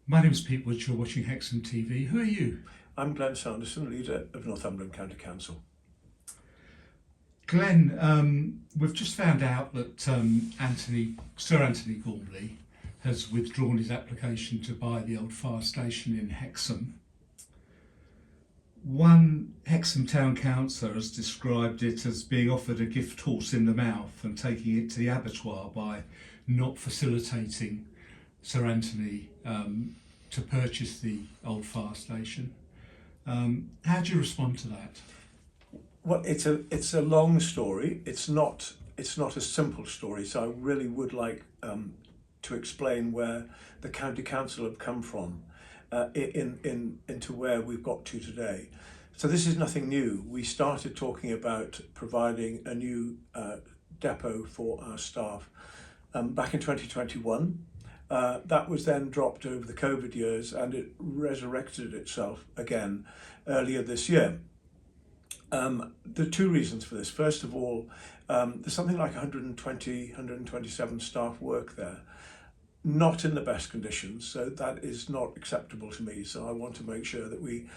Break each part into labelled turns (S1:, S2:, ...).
S1: My name's Pete Woods, you're watching Hexhamtv. Who are you?
S2: I'm Glen Sanderson, leader of Northumberland County Council.
S1: Glenn, we've just found out that Sir Antony Gormley has withdrawn his application to buy the Old Fire Station in Hexham. One Hexham Town Councillor has described it as being offered a gift horse in the mouth and taking it to the abattoir by not facilitating Sir Antony to purchase the Old Fire Station. How do you respond to that?
S2: Well, it's a long story. It's not a simple story. So I really would like to explain where the county council have come from into where we've got to today. So this is nothing new. We started talking about providing a new depot for our staff back in 2021. That was then dropped over the COVID years, and it resurrected itself again earlier this year. There are two reasons for this. First of all, there's something like 127 staff work there, not in the best conditions, so that is not acceptable to me. So I want to make sure that we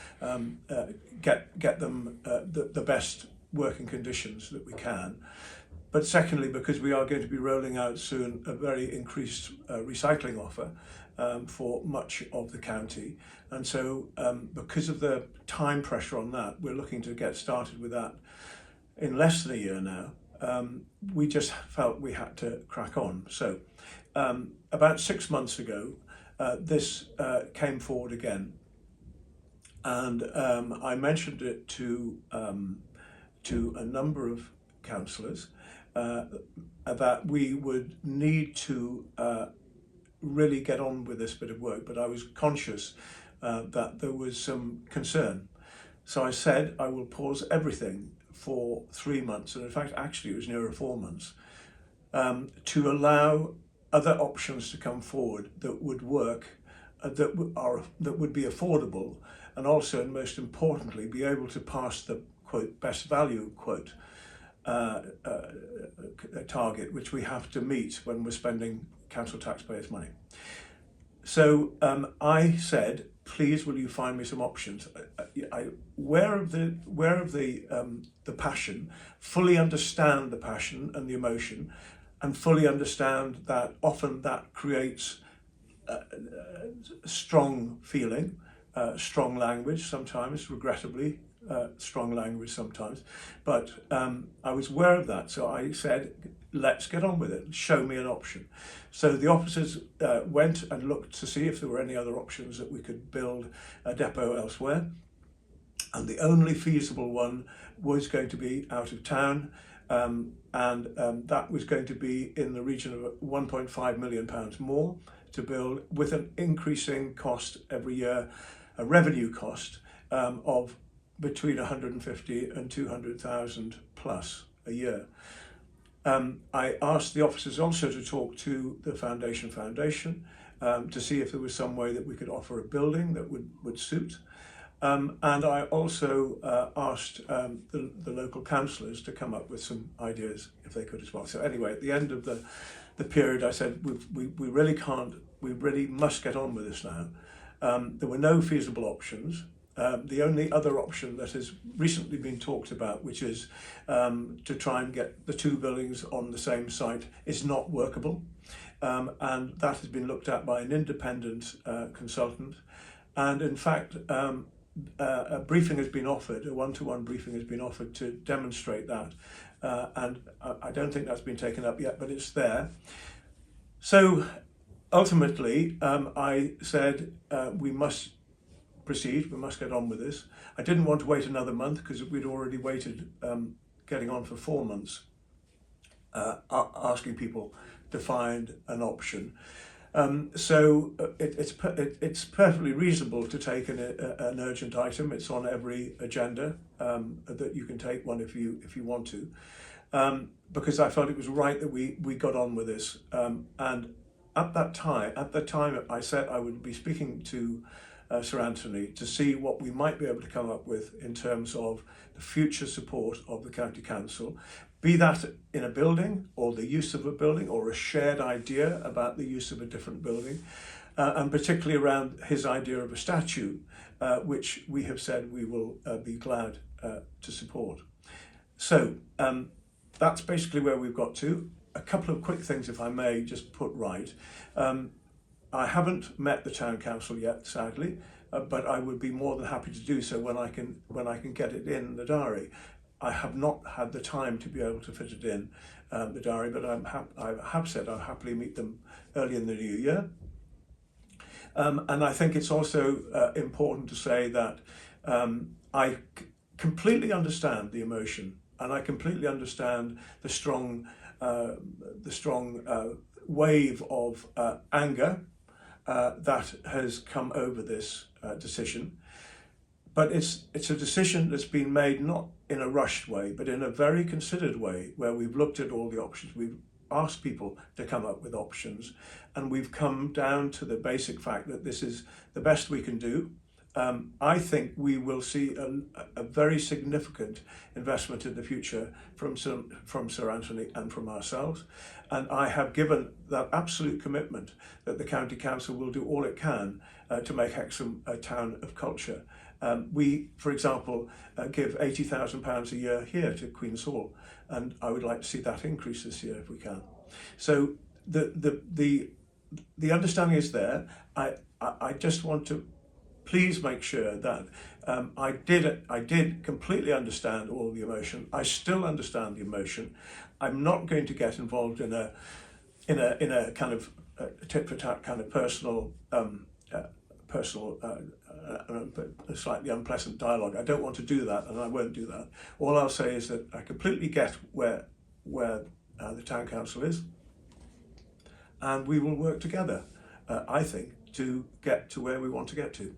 S2: get them the best working conditions that we can. But secondly, because we are going to be rolling out soon a very increased recycling offer for much of the county. And so because of the time pressure on that, we're looking to get started with that in less than a year now. We just felt we had to crack on. So about 6 months ago, this came forward again. And I mentioned it to a number of councillors that we would need to really get on with this bit of work, but I was conscious that there was some concern. So I said I will pause everything for 3 months, and in fact actually it was nearer 4 months, to allow other options to come forward that would work, that would be affordable, and also, and most importantly, be able to pass the quote best value quote target, which we have to meet when we're spending council taxpayers' money. So I said, please, will you find me some options? Aware of the passion, fully understand the passion and the emotion, and fully understand that often that creates strong feeling, strong language sometimes, regrettably, strong language sometimes, but I was aware of that, so I said, let's get on with it, show me an option. So the officers went and looked to see if there were any other options that we could build a depot elsewhere, and the only feasible one was going to be out of town, and that was going to be in the region of £1.5 million more to build, with an increasing cost every year, a revenue cost of between 150 and 200,000 plus a year. I asked the officers also to talk to the foundation to see if there was some way that we could offer a building that would suit. And I also asked the local councillors to come up with some ideas if they could as well. So anyway, at the end of the period, I said, we really must get on with this now. There were no feasible options. The only other option that has recently been talked about, which is to try and get the two buildings on the same site, is not workable. And that has been looked at by an independent consultant. And in fact, a briefing has been offered, a one-to-one briefing has been offered to demonstrate that. And I don't think that's been taken up yet, but it's there. So ultimately, I said we must proceed, we must get on with this. I didn't want to wait another month because we'd already waited getting on for 4 months, asking people to find an option. So it's perfectly reasonable to take an urgent item. It's on every agenda that you can take one if you want to, because I felt it was right that we got on with this. And at the time I said I would be speaking to Sir Antony to see what we might be able to come up with in terms of the future support of the County Council, be that in a building or the use of a building or a shared idea about the use of a different building. and particularly around his idea of a statue, which we have said we will be glad to support. So that's basically where we've got to. A couple of quick things, if I may, just put right. I haven't met the town council yet, sadly, but I would be more than happy to do so when I can get it in the diary. I have not had the time to be able to fit it in the diary, but I have said I'll happily meet them early in the new year. And I think it's also important to say that I completely understand the emotion, and I completely understand the strong wave of anger that has come over this decision. But it's a decision that's been made not in a rushed way, but in a very considered way, where we've looked at all the options. We've asked people to come up with options, and we've come down to the basic fact that this is the best we can do. I think we will see a very significant investment in the future from Sir Antony and from ourselves. And I have given that absolute commitment that the County Council will do all it can to make Hexham a town of culture. We, for example, give £80,000 a year here to Queen's Hall, and I would like to see that increase this year if we can. So the understanding is there. I just want to please make sure that I did completely understand all the emotion. I still understand the emotion. I'm not going to get involved in a kind of tit for tat kind of personal slightly unpleasant dialogue. I don't want to do that, and I won't do that. All I'll say is that I completely get where the town council is, and we will work together, I think, to get to where we want to get to.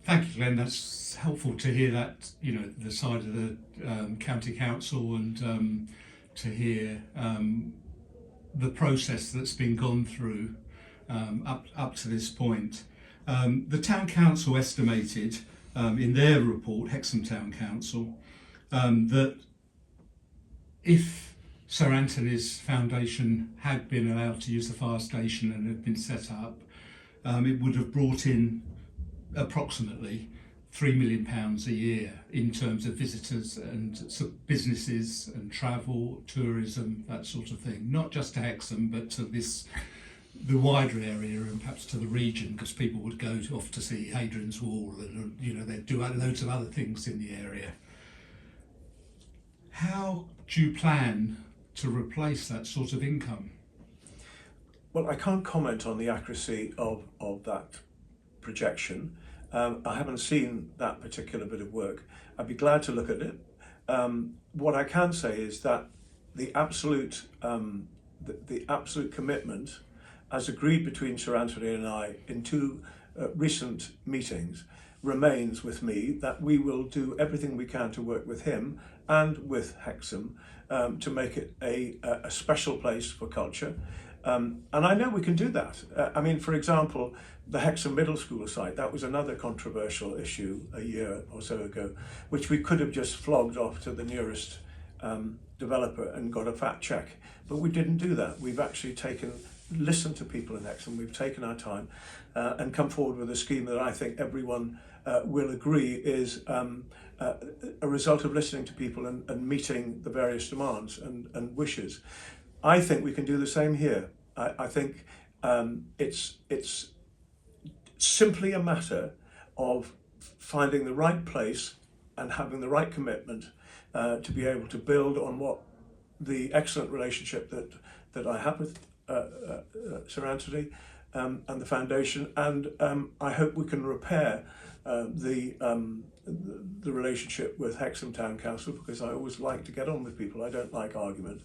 S1: Thank you, Glenn. That's helpful to hear that, the side of the county council, and to hear the process that's been gone through up to this point. The town council estimated in their report, Hexham Town Council, that if Sir Antony's Foundation had been allowed to use the fire station and had been set up, it would have brought in approximately £3 million a year in terms of visitors and businesses and travel, tourism, that sort of thing. Not just to Hexham, but to the wider area, and perhaps to the region, because people would go off to see Hadrian's Wall, and they'd do loads of other things in the area. How do you plan to replace that sort of income?
S2: Well, I can't comment on the accuracy of that projection. I haven't seen that particular bit of work. I'd be glad to look at it. What I can say is that the absolute commitment, as agreed between Sir Antony and I in two recent meetings, remains with me, that we will do everything we can to work with him and with Hexham to make it a special place for culture. And I know we can do that. I mean, for example, the Hexham Middle School site, that was another controversial issue a year or so ago, which we could have just flogged off to the nearest developer and got a fat check. But we didn't do that. We've actually listened to people in Hexham, we've taken our time and come forward with a scheme that I think everyone will agree is a result of listening to people and meeting the various demands and wishes. I think we can do the same here. I think it's simply a matter of finding the right place and having the right commitment to be able to build on what the excellent relationship that I have with Sir Antony and the foundation, and I hope we can repair the relationship with Hexham Town Council, because I always like to get on with people. I don't like argument.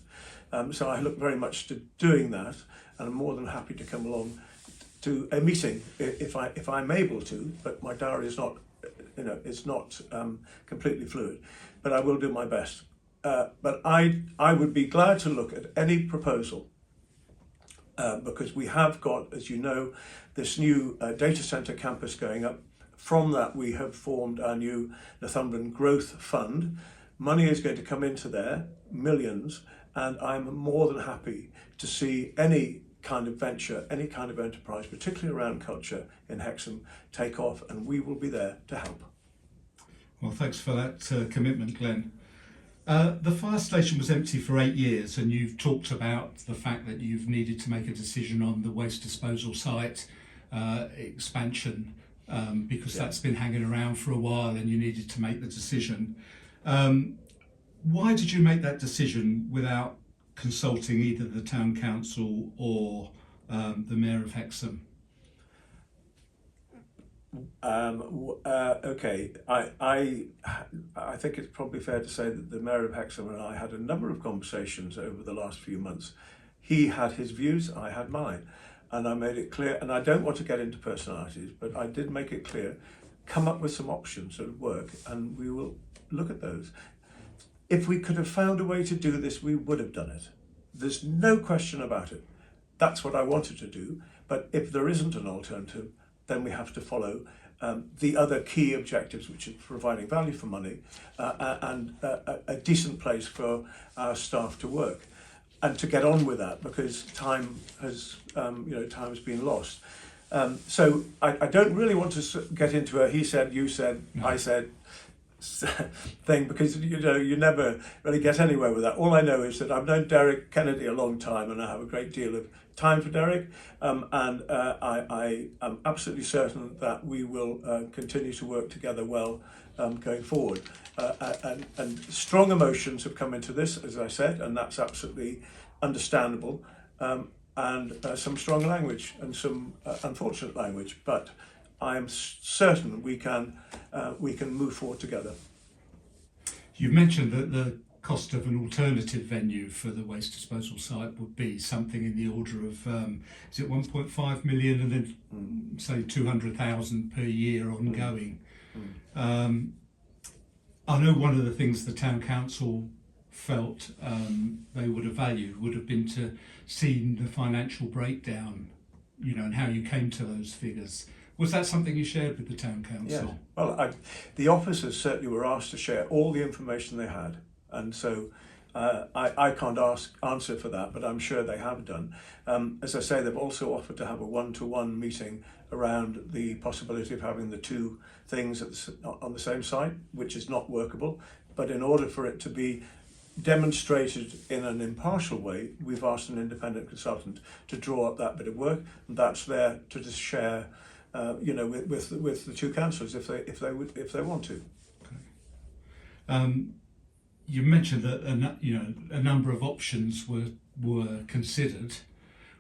S2: So I look very much to doing that, and I'm more than happy to come along to a meeting if I'm able to, but my diary is not, it's not completely fluid, but I will do my best. But I would be glad to look at any proposal, because we have got, as you know, this new data centre campus going up. From that, we have formed our new Northumberland Growth Fund. Money is going to come into there, millions, and I'm more than happy to see any kind of venture, any kind of enterprise, particularly around culture in Hexham, take off, and we will be there to help.
S1: Well, thanks for that commitment, Glenn. The fire station was empty for 8 years, and you've talked about the fact that you've needed to make a decision on the waste disposal site expansion because that's been hanging around for a while and you needed to make the decision. Why did you make that decision without consulting either the town council or the mayor of Hexham?
S2: Okay, I think it's probably fair to say that the mayor of Hexham and I had a number of conversations over the last few months. He had his views, I had mine, and I made it clear, and I don't want to get into personalities, but I did make it clear, come up with some options that would work, and we will look at those. If we could have found a way to do this, we would have done it. There's no question about it. That's what I wanted to do, but if there isn't an alternative, then we have to follow the other key objectives, which is providing value for money and a decent place for our staff to work and to get on with that, because time has been lost. So I don't really want to get into a he said, you said, I said thing, because you never really get anywhere with that. All I know is that I've known Derek Kennedy a long time, and I have a great deal of time for Derek, and I am absolutely certain that we will continue to work together well going forward. And strong emotions have come into this, as I said, and that's absolutely understandable, and some strong language and some unfortunate language, but I am certain we can move forward together.
S1: You've mentioned that the cost of an alternative venue for the waste disposal site would be something in the order of, is it 1.5 million and then say 200,000 per year ongoing. I know one of the things the town council felt they would have valued would have been to see the financial breakdown, and how you came to those figures. Was that something you shared with the town council?
S2: Yeah. Well, the officers certainly were asked to share all the information they had, and so I can't answer for that, but I'm sure they have done. As I say, they've also offered to have a one-to-one meeting around the possibility of having the two things on the same site, which is not workable. But in order for it to be demonstrated in an impartial way, we've asked an independent consultant to draw up that bit of work, and that's there to just share, with the two councillors if they want to.
S1: Okay. You mentioned that a number of options were considered.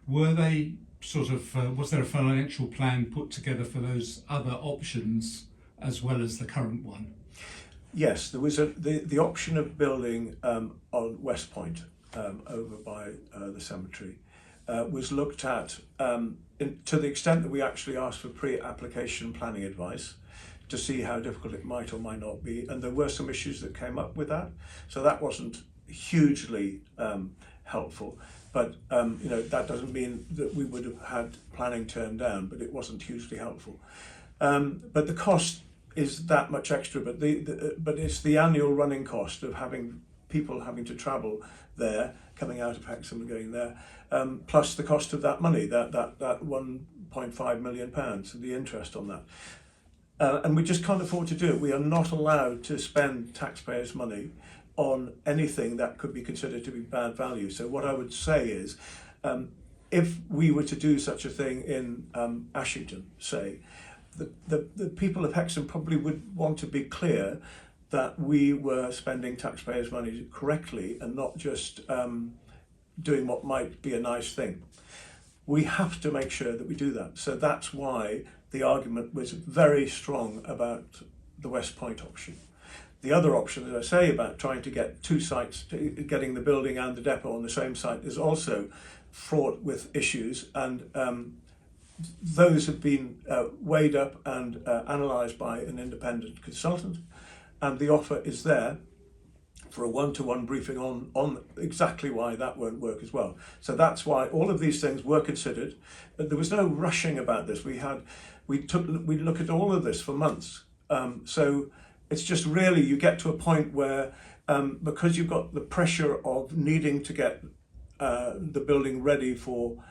S1: Were they was there a financial plan put together for those other options as well as the current one?
S2: Yes, there was the option of building on West Point over by the cemetery was looked at to the extent that we actually asked for pre-application planning advice to see how difficult it might or might not be, and there were some issues that came up with that, so that wasn't hugely helpful. But that doesn't mean that we would have had planning turned down, but it wasn't hugely helpful. But the cost is that much extra, but but it's the annual running cost of people having to travel there, coming out of Hexham and going there, plus the cost of that money, that £1.5 million, and the interest on that. And we just can't afford to do it. We are not allowed to spend taxpayers' money on anything that could be considered to be bad value. So what I would say is, if we were to do such a thing in Ashington, say, the people of Hexham probably would want to be clear that we were spending taxpayers' money correctly and not just doing what might be a nice thing. We have to make sure that we do that. So that's why the argument was very strong about the West Point option. The other option, as I say, about trying to get two sites, getting the building and the depot on the same site, is also fraught with issues, and those have been weighed up and analysed by an independent consultant, and the offer is there for a one-to-one briefing on exactly why that won't work as well. So that's why all of these things were considered. There was no rushing about this. We looked at all of this for months. So it's just really, you get to a point where because you've got the pressure of needing to get the building ready for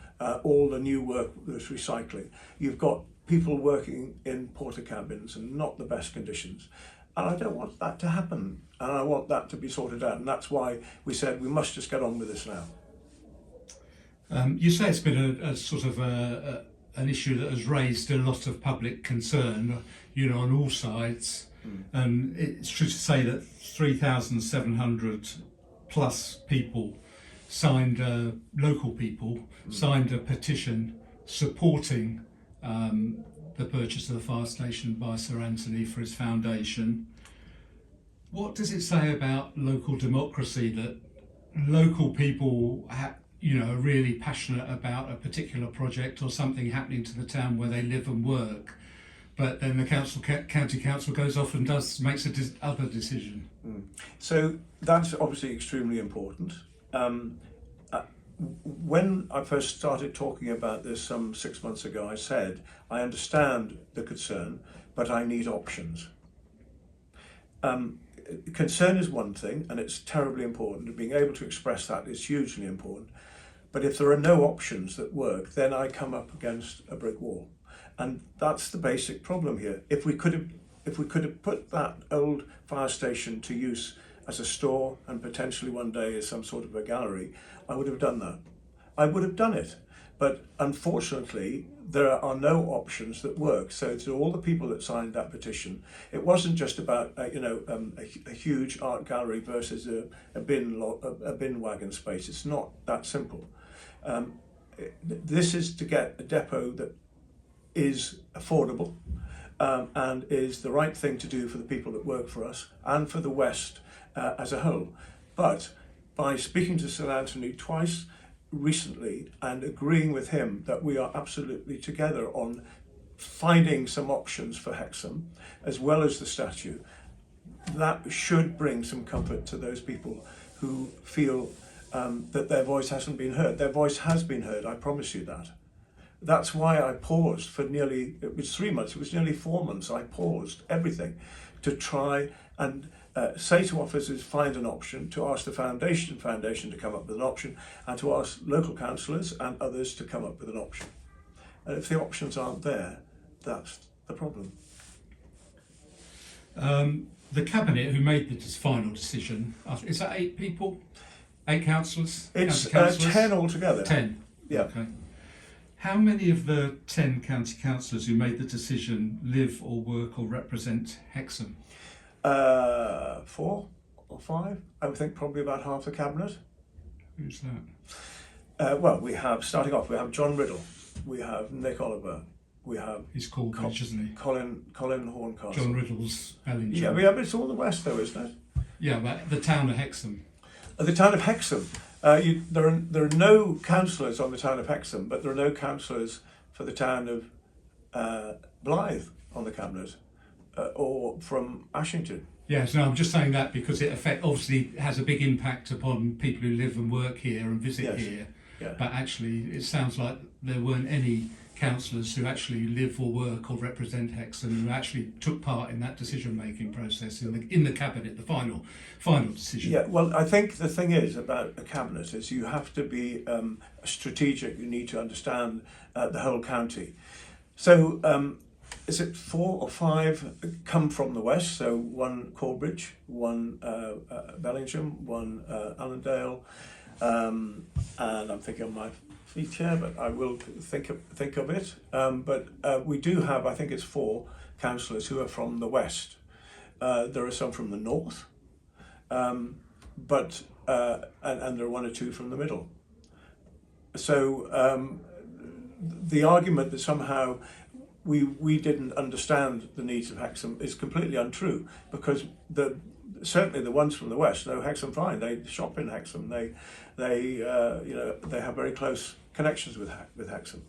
S2: all the new work that's recycling. You've got people working in porta cabins and not the best conditions. And I don't want that to happen. And I want that to be sorted out. And that's why we said we must just get on with this now.
S1: You say it's been a sort of an issue that has raised a lot of public concern, on all sides. And it's true to say that 3,700 plus people signed, local people, signed a petition supporting the purchase of the fire station by Sir Antony for his foundation. What does it say about local democracy that local people are really passionate about a particular project or something happening to the town where they live and work, but then the county council goes off and makes other decision?
S2: So that's obviously extremely important. When I first started talking about this some 6 months ago, I said, I understand the concern, but I need options. Concern is one thing, and it's terribly important, and being able to express that is hugely important. But if there are no options that work, then I come up against a brick wall. And that's the basic problem here. If we could have put that old fire station to use as a store and potentially one day as some sort of a gallery, I would have done that. I would have done it. But unfortunately, there are no options that work. So to all the people that signed that petition, it wasn't just about a huge art gallery versus a bin wagon space. It's not that simple. This is to get a depot that is affordable and is the right thing to do for the people that work for us and for the West as a whole. But by speaking to Sir Antony twice recently and agreeing with him that we are absolutely together on finding some options for Hexham as well as the statue, that should bring some comfort to those people who feel that their voice hasn't been heard. Their voice has been heard, I promise you that. That's why I paused for it was 3 months, it was nearly 4 months, I paused everything to try and say to officers, find an option, to ask the foundation to come up with an option, and to ask local councillors and others to come up with an option. And if the options aren't there, that's the problem.
S1: The cabinet who made this final decision, is that 8 people? 8 councillors?
S2: It's 10 altogether.
S1: 10?
S2: Yeah.
S1: Okay. How many of the 10 county councillors who made the decision live or work or represent Hexham?
S2: 4 or 5. I would think probably about half the cabinet.
S1: Who's that?
S2: Well, we have John Riddle, we have Nick Oliver, we have...
S1: He's called isn't he?
S2: Colin Horncastle.
S1: John Riddle's Bellinger.
S2: Yeah, but it's all the West though, isn't it?
S1: Yeah, but the town of Hexham.
S2: The town of Hexham. There are no councillors on the town of Hexham, but there are no councillors for the town of Blythe on the cabinet, or from Ashington.
S1: Yes, no, I'm just saying that because it obviously has a big impact upon people who live and work here and visit here.
S2: Yeah.
S1: But actually, it sounds like there weren't any councillors who actually live or work or represent Hexham who actually took part in that decision-making process in the cabinet, the final decision. Yeah,
S2: well, I think the thing is about a cabinet is you have to be strategic. You need to understand the whole county. So is it 4 or 5 come from the West? So 1 Corbridge, 1 Bellingham, 1 Allendale, and I'm thinking on my feet here, but I will think of it. But we do have, I think it's 4 councillors who are from the West. There are some from the North, but and there are 1 or 2 from the Middle. So the argument that somehow we didn't understand the needs of Hexham is completely untrue, because certainly the ones from the West know Hexham fine. They shop in Hexham. They have very close connections with Hexham.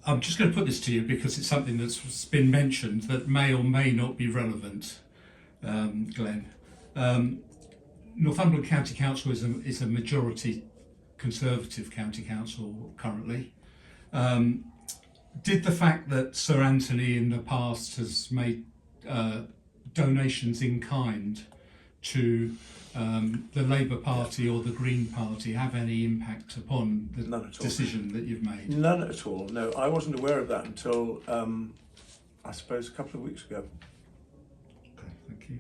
S1: I'm just going to put this to you because it's something that's been mentioned that may or may not be relevant, Glenn. Northumberland County Council is a majority Conservative county council currently. Did the fact that Sir Antony in the past has made donations in kind to the Labour Party or the Green Party have any impact upon the
S2: None at all.
S1: decision that you've made?
S2: None at all. No, I wasn't aware of that until I suppose a couple of weeks ago.
S1: Okay, thank you.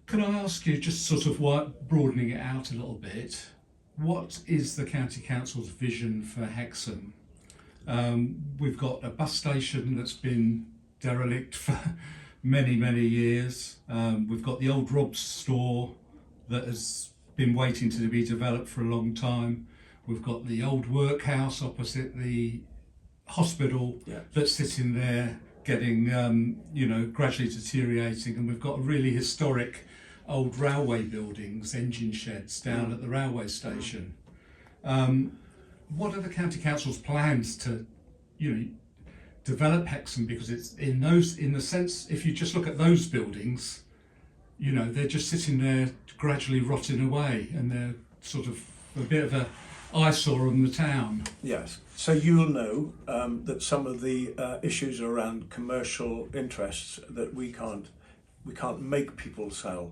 S1: Can I ask you, just sort of broadening it out a little bit, what is the County Council's vision for Hexham? We've got a bus station that's been derelict for many, many years. We've got the old Rob's store that has been waiting to be developed for a long time. We've got the old workhouse opposite the hospital that's sitting there getting, gradually deteriorating. And we've got a really historic old railway buildings, engine sheds down at the railway station. What are the County Council's plans to, develop Hexham? Because it's in the sense, if you just look at those buildings, they're just sitting there gradually rotting away, and they're sort of a bit of a eyesore on the town.
S2: Yes. So you'll know that some of the issues around commercial interests that we can't make people sell,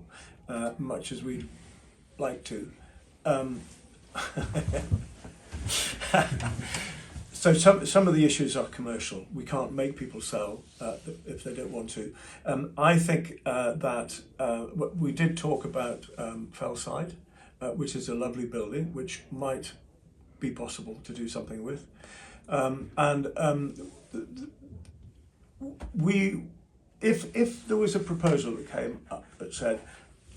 S2: much as we'd like to. So some of the issues are commercial. We can't make people sell if they don't want to. I think that we did talk about Fellside, which is a lovely building, which might be possible to do something with. If there was a proposal that came up that said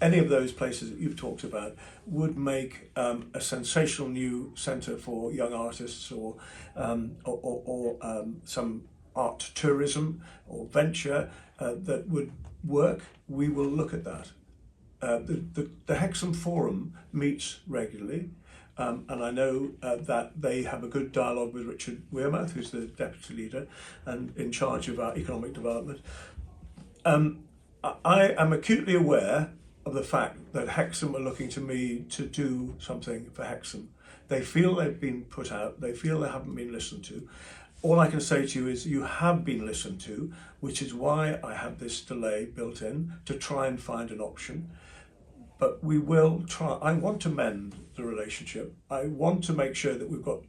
S2: any of those places that you've talked about would make a sensational new centre for young artists, or some art tourism or venture that would work, we will look at that. The Hexham Forum meets regularly, and I know that they have a good dialogue with Richard Wearmouth, who's the deputy leader and in charge of our economic development. I am acutely aware of the fact that Hexham are looking to me to do something for Hexham. They feel they've been put out, they feel they haven't been listened to. All I can say to you is you have been listened to, which is why I had this delay built in to try and find an option. But we will try. I want to mend the relationship. I want to make sure that we've got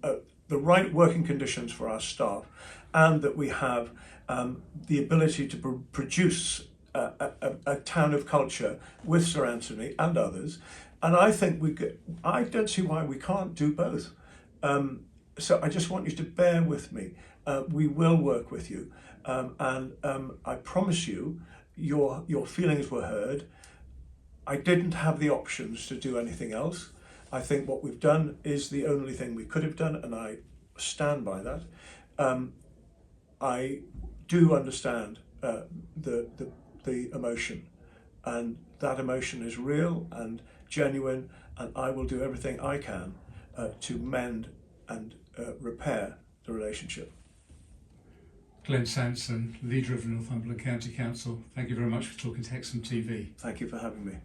S2: the right working conditions for our staff, and that we have the ability to produce a town of culture with Sir Antony and others. And I think I don't see why we can't do both. So I just want you to bear with me. We will work with you, and I promise you, your feelings were heard. I didn't have the options to do anything else. I think what we've done is the only thing we could have done, and I stand by that. I do understand the emotion, and that emotion is real and genuine, and I will do everything I can to mend and repair the relationship.
S1: Glen Sanderson, leader of the Northumberland County Council, thank you very much for talking to Hexhamtv.
S2: Thank you for having me.